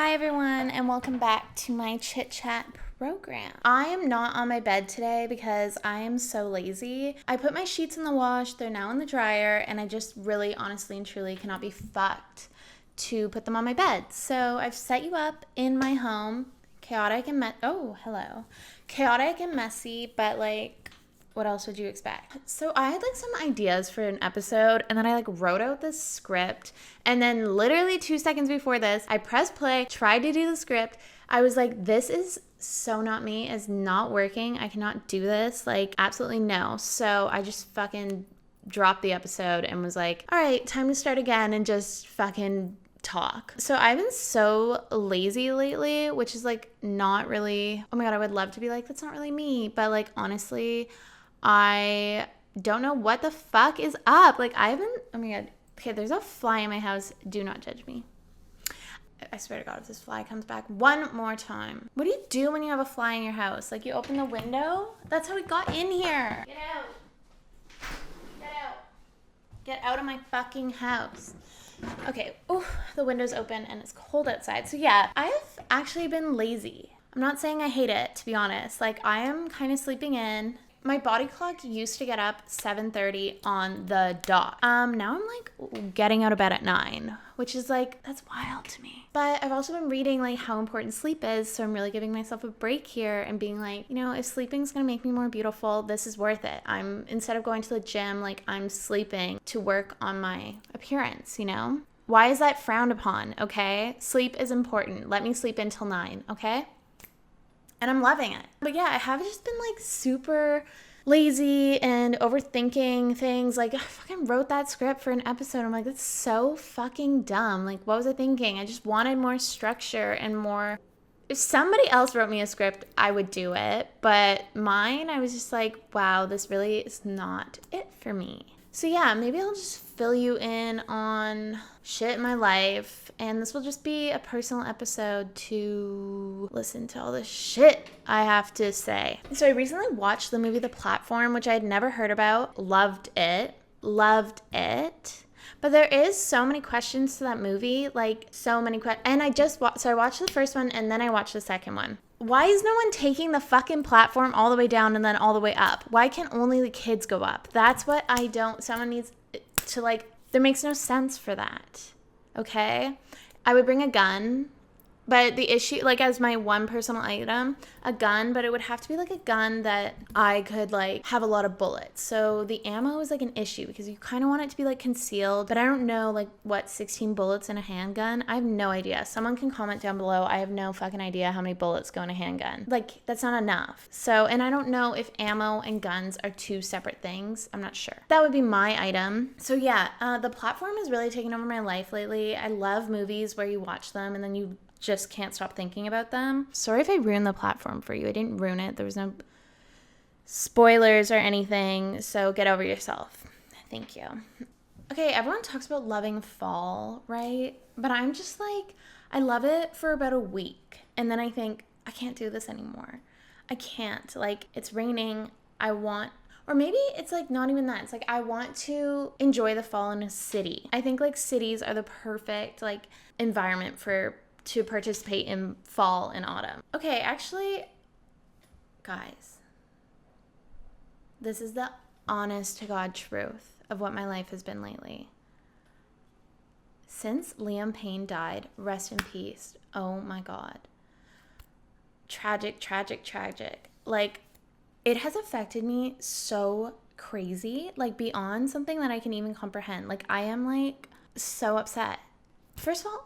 Hi everyone, and welcome back to my Chit Chat program. I am not on my bed today because I am so lazy. I put my sheets in the wash, they're now in the dryer, and I just really honestly and truly cannot be fucked to put them on my bed. So I've set you up in my home, chaotic and chaotic and messy, but what else would you expect? So I had some ideas for an episode, and then I wrote out this script, and then literally 2 seconds before this, I pressed play, tried to do the script. I was like, this is so not me. It's not working. I cannot do this. Absolutely no. So I just fucking dropped the episode and was like, all right, time to start again and just fucking talk. So I've been so lazy lately, which is not really, oh my God, I would love to be that's not really me. But honestly, I don't know what the fuck is up. I haven't, oh my God. Okay, there's a fly in my house. Do not judge me. I swear to God, if this fly comes back one more time. What do you do when you have a fly in your house? You open the window? That's how it got in here. Get out. Get out. Get out of my fucking house. Okay, the window's open and it's cold outside. So yeah, I have actually been lazy. I'm not saying I hate it, to be honest. I am kind of sleeping in. My body clock used to get up 7:30 on the dot. Now I'm getting out of bed at 9, which is that's wild to me. But I've also been reading how important sleep is, so I'm really giving myself a break here and being if sleeping's gonna make me more beautiful, this is worth it. Instead of going to the gym, I'm sleeping to work on my appearance, Why is that frowned upon, okay? Sleep is important. Let me sleep until 9, okay? And I'm loving it. But yeah, I have just been super lazy and overthinking things. I fucking wrote that script for an episode. I'm that's so fucking dumb. What was I thinking? I just wanted more structure and more. If somebody else wrote me a script, I would do it. But mine, I was just wow, this really is not it for me. So yeah, maybe I'll just fill you in on shit in my life, and this will just be a personal episode to listen to all the shit I have to say. So I recently watched the movie The Platform, which I had never heard about. Loved it. But there is so many questions to that movie, so many questions. And I watched the first one, and then I watched the second one. Why is no one taking the fucking platform all the way down and then all the way up? Why can only the kids go up? That's what I don't, someone needs to there makes no sense for that, okay? I would bring a gun, but the issue, as my one personal item, a gun, but it would have to be a gun that I could have a lot of bullets. So the ammo is an issue because you kind of want it to be concealed, but I don't know what 16 bullets in a handgun. I have no idea. Someone can comment down below. I have no fucking idea how many bullets go in a handgun. That's not enough. So, and I don't know if ammo and guns are two separate things. I'm not sure. That would be my item. So yeah, The Platform has really taken over my life lately. I love movies where you watch them and then you just can't stop thinking about them. Sorry if I ruined The Platform for you. I didn't ruin it. There was no spoilers or anything, so get over yourself. Thank you. Okay, everyone talks about loving fall, right? But I'm just I love it for about a week, and then I think, I can't do this anymore. I can't. It's raining. Or maybe it's not even that. It's I want to enjoy the fall in a city. I think cities are the perfect environment to participate in fall and autumn. Okay, actually, guys, this is the honest to God truth of what my life has been lately. Since Liam Payne died, rest in peace. Oh my God. Tragic. It has affected me so crazy, beyond something that I can even comprehend. I am so upset. First of all,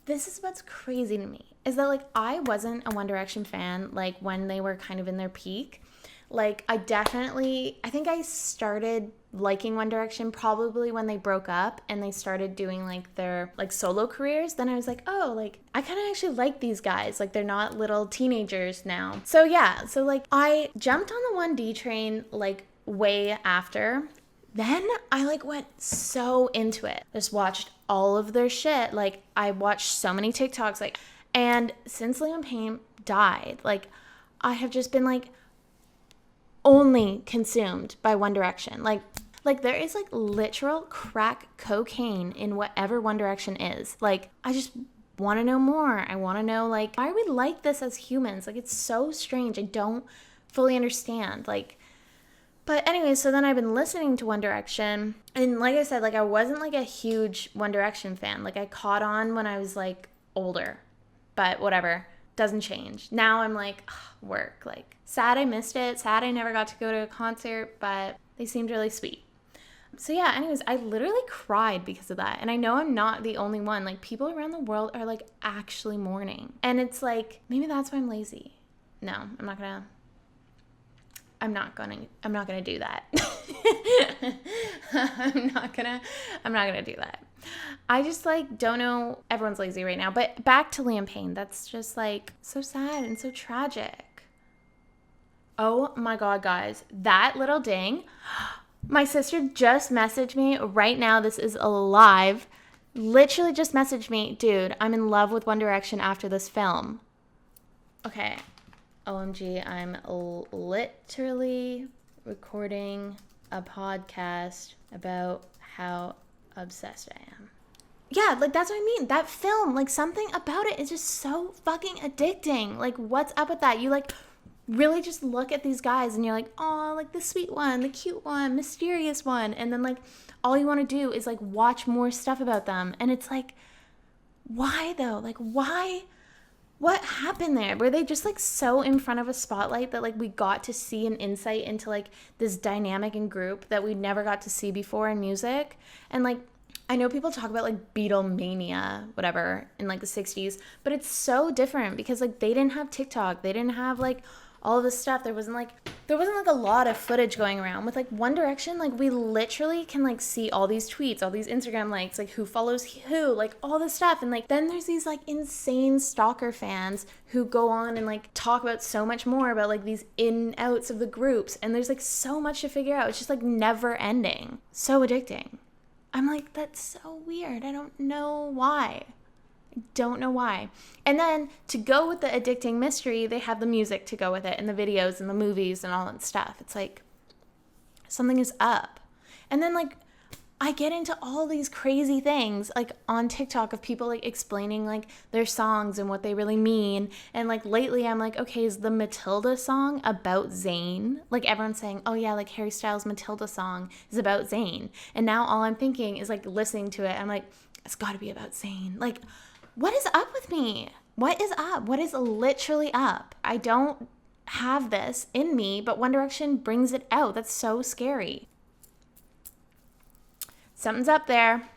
this is what's crazy to me, is that I wasn't a One Direction fan when they were kind of in their peak. I think I started liking One Direction probably when they broke up and they started doing their solo careers. Then I was oh, I kind of actually like these guys. They're not little teenagers now. So yeah, I jumped on the 1D train way after. Then I went so into it. Just watched all of their shit. I watched so many TikToks. And since Liam Payne died, I have just been only consumed by One Direction. There is literal crack cocaine in whatever One Direction is. I just want to know more. I want to know, like, why are we like this as humans? Like, it's so strange. I don't fully understand. Like, but anyway, so then I've been listening to One Direction. And like I said, like, I wasn't like a huge One Direction fan. Like, I caught on when I was like older, but whatever. Doesn't change. Now I'm like, work. Like, sad I missed it. Sad I never got to go to a concert, but they seemed really sweet. So yeah, anyways, I literally cried because of that. And I know I'm not the only one. Like, people around the world are like actually mourning. And it's like, maybe that's why I'm lazy. No, I'm not gonna do that. I'm not gonna do that. I just like don't know. Everyone's lazy right now. But back to Liam Payne. That's just like so sad and so tragic. Oh my God, guys. That little ding. My sister just messaged me right now. This is live. Literally just messaged me. Dude, I'm in love with One Direction after this film. Okay. OMG, I'm literally recording a podcast about how obsessed I am. Yeah, like, that's what I mean. That film, like, something about it is just so fucking addicting. Like, what's up with that? You, like, really just look at these guys and you're like, oh, like, the sweet one, the cute one, mysterious one. And then, like, all you want to do is, like, watch more stuff about them. And it's like, why, though? Like, why? What happened there? Were they just like so in front of a spotlight that like we got to see an insight into like this dynamic and group that we never got to see before in music? And like, I know people talk about like Beatlemania, whatever, in like the 60s, but it's so different because like they didn't have TikTok. They didn't have like all of this stuff. There wasn't like a lot of footage going around. With like One Direction, like we literally can like see all these tweets, all these Instagram likes, like who follows who, like all this stuff. And like then there's these like insane stalker fans who go on and like talk about so much more about like these in outs of the groups. And there's like so much to figure out. It's just like never ending. So addicting. I'm like, that's so weird. I don't know why. And then to go with the addicting mystery, they have the music to go with it and the videos and the movies and all that stuff. It's like something is up. And then like I get into all these crazy things like on TikTok of people like explaining like their songs and what they really mean. And like lately I'm like, okay, is the Matilda song about Zayn? Like everyone's saying, oh yeah, like Harry Styles' Matilda song is about Zayn. And now all I'm thinking is like listening to it. I'm like, it's got to be about Zayn. Like, what is up with me? What is up? What is literally up? I don't have this in me, but One Direction brings it out. That's so scary. Something's up there.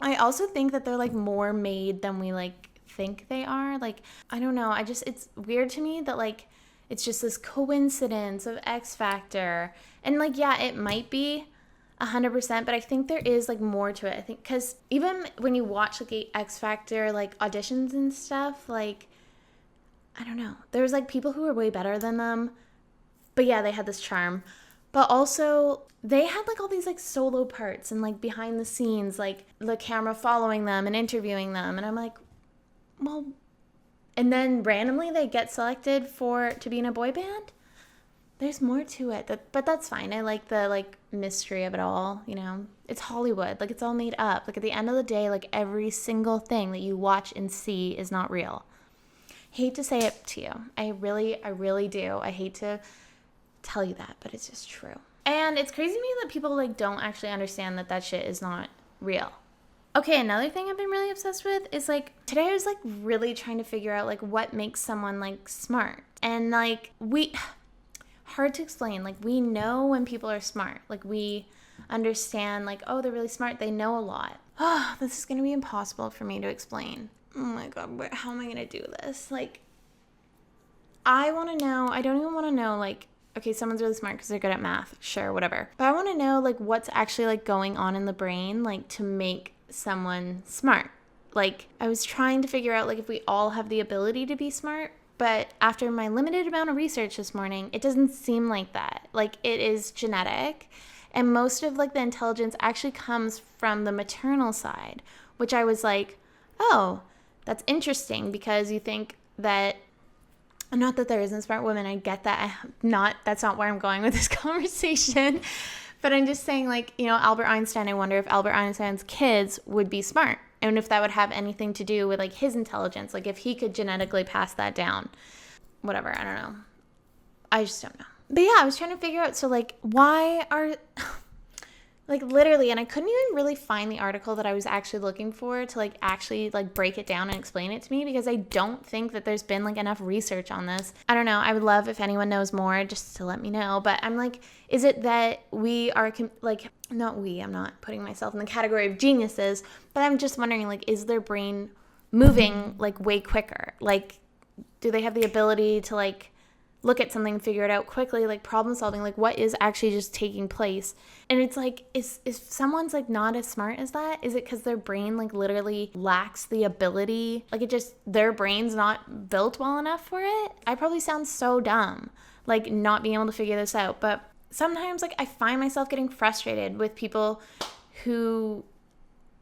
I also think that they're like more made than we like think they are. Like, I don't know. It's weird to me that like it's just this coincidence of X Factor. And like, yeah, it might be 100%, but I think there is like more to it. I think because even when you watch like the X Factor like auditions and stuff, like I don't know, there's like people who were way better than them, but yeah, they had this charm. But also they had like all these like solo parts and like behind the scenes, like the camera following them and interviewing them, and I'm like, well, and then randomly they get selected to be in a boy band. There's more to it, but that's fine. I like the like mystery of it all, you know. It's Hollywood, like it's all made up. Like at the end of the day, like every single thing that you watch and see is not real. Hate to say it to you. I really do. I hate to tell you that, but it's just true. And it's crazy to me that people like don't actually understand that shit is not real. Okay, another thing I've been really obsessed with is like today I was like really trying to figure out like what makes someone like smart. And like hard to explain. Like we know when people are smart. Like we understand like, oh, they're really smart. They know a lot. Oh, this is going to be impossible for me to explain. Oh my God, how am I going to do this? Like I want to know, I don't even want to know like, okay, someone's really smart because they're good at math. Sure, whatever. But I want to know like what's actually like going on in the brain like to make someone smart. Like I was trying to figure out like if we all have the ability to be smart. But after my limited amount of research this morning, it doesn't seem like that. Like it is genetic. And most of like the intelligence actually comes from the maternal side, which I was like, oh, that's interesting because you think that, not that there isn't smart women. I get that. That's not where I'm going with this conversation. But I'm just saying like, you know, Albert Einstein, I wonder if Albert Einstein's kids would be smart. and if that would have anything to do with like his intelligence, like if he could genetically pass that down. Whatever, I don't know. I just don't know. But yeah, I was trying to figure out, so like why are like literally, and I couldn't even really find the article that I was actually looking for to like actually like break it down and explain it to me, because I don't think that there's been like enough research on this. I don't know. I would love if anyone knows more just to let me know. But I'm like, is it that we are like, not we, I'm not putting myself in the category of geniuses, but I'm just wondering, like, is their brain moving like way quicker? Like, do they have the ability to like look at something, figure it out quickly, like problem solving, like what is actually just taking place? And it's like, is someone's like not as smart as that? Is it because their brain like literally lacks the ability? Like it just, their brain's not built well enough for it? I probably sound so dumb, like not being able to figure this out. But sometimes like I find myself getting frustrated with people who,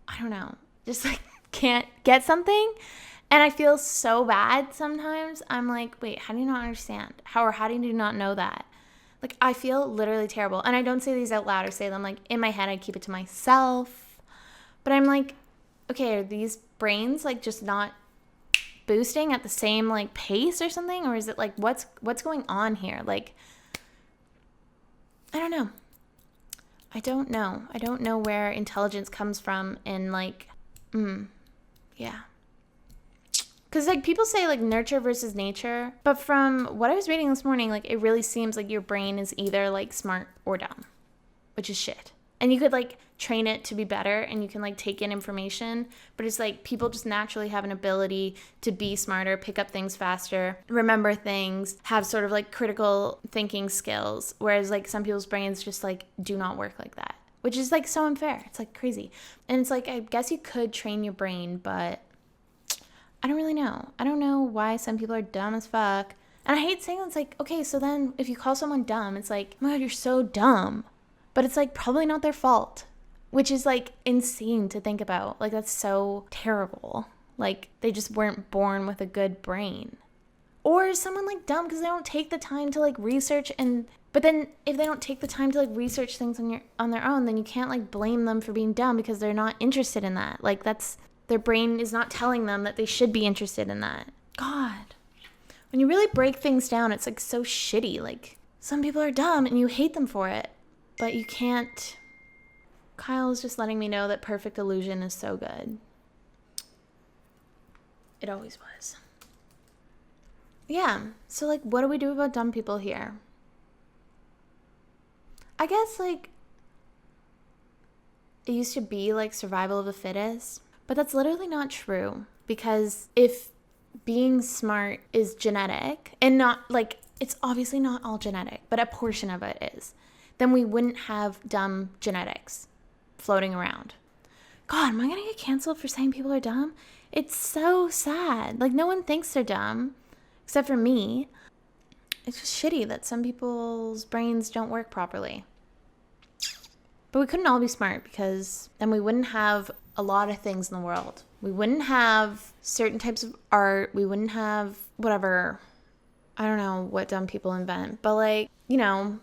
I don't know, just like can't get something. And I feel so bad sometimes. I'm like, wait, how do you not understand? How do you not know that? Like, I feel literally terrible. And I don't say these out loud or say them like in my head. I keep it to myself. But I'm like, okay, are these brains like just not boosting at the same like pace or something? Or is it like, what's going on here? Like, I don't know. I don't know where intelligence comes from in like, yeah. Because, like, people say, like, nurture versus nature. But from what I was reading this morning, like, it really seems like your brain is either, like, smart or dumb, which is shit. And you could, like, train it to be better and you can, like, take in information. But it's, like, people just naturally have an ability to be smarter, pick up things faster, remember things, have sort of, like, critical thinking skills. Whereas, like, some people's brains just, like, do not work like that, which is, like, so unfair. It's, like, crazy. And it's, like, I guess you could train your brain, but I don't really know. I don't know why some people are dumb as fuck. And I hate saying it's like, okay, so then if you call someone dumb, it's like, oh my God, you're so dumb. But it's like probably not their fault, which is like insane to think about. Like that's so terrible. Like they just weren't born with a good brain. Or is someone like dumb because they don't take the time to like research but then if they don't take the time to like research things on their own, then you can't like blame them for being dumb because they're not interested in that. Like their brain is not telling them that they should be interested in that. God. When you really break things down, it's like so shitty. Like some people are dumb and you hate them for it, but you can't. Kyle is just letting me know that Perfect Illusion is so good. It always was. Yeah. So like, what do we do about dumb people here? I guess like it used to be like survival of the fittest. But that's literally not true, because if being smart is genetic and not like, it's obviously not all genetic, but a portion of it is, then we wouldn't have dumb genetics floating around. God, am I going to get canceled for saying people are dumb? It's so sad. Like no one thinks they're dumb except for me. It's just shitty that some people's brains don't work properly. But we couldn't all be smart, because then we wouldn't have a lot of things in the world. We wouldn't have certain types of art. We wouldn't have whatever. I don't know what dumb people invent. But like, you know,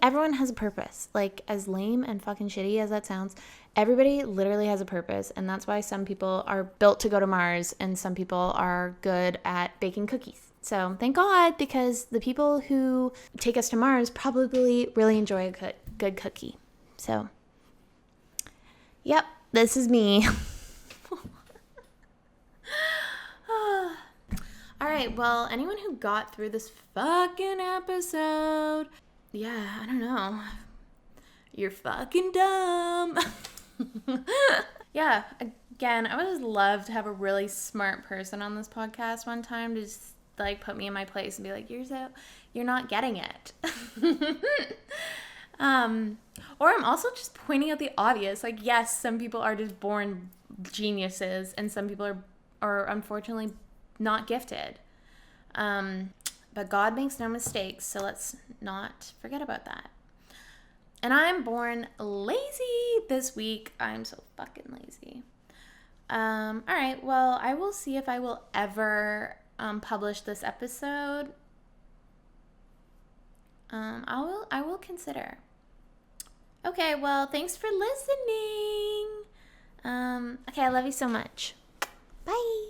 everyone has a purpose. Like as lame and fucking shitty as that sounds, everybody literally has a purpose. And that's why some people are built to go to Mars and some people are good at baking cookies. So thank God, because the people who take us to Mars probably really enjoy a good cookie. So, yep, this is me. All right, well, anyone who got through this fucking episode, yeah, I don't know. You're fucking dumb. Yeah, again, I would just love to have a really smart person on this podcast one time to just like put me in my place and be like, you're not getting it. Or I'm also just pointing out the obvious. Like, yes, some people are just born geniuses and some people are unfortunately not gifted. But God makes no mistakes, so let's not forget about that. And I'm born lazy this week. I'm so fucking lazy. All right, well, I will see if I will ever publish this episode. I will consider. Okay, well, thanks for listening. Okay, I love you so much. Bye.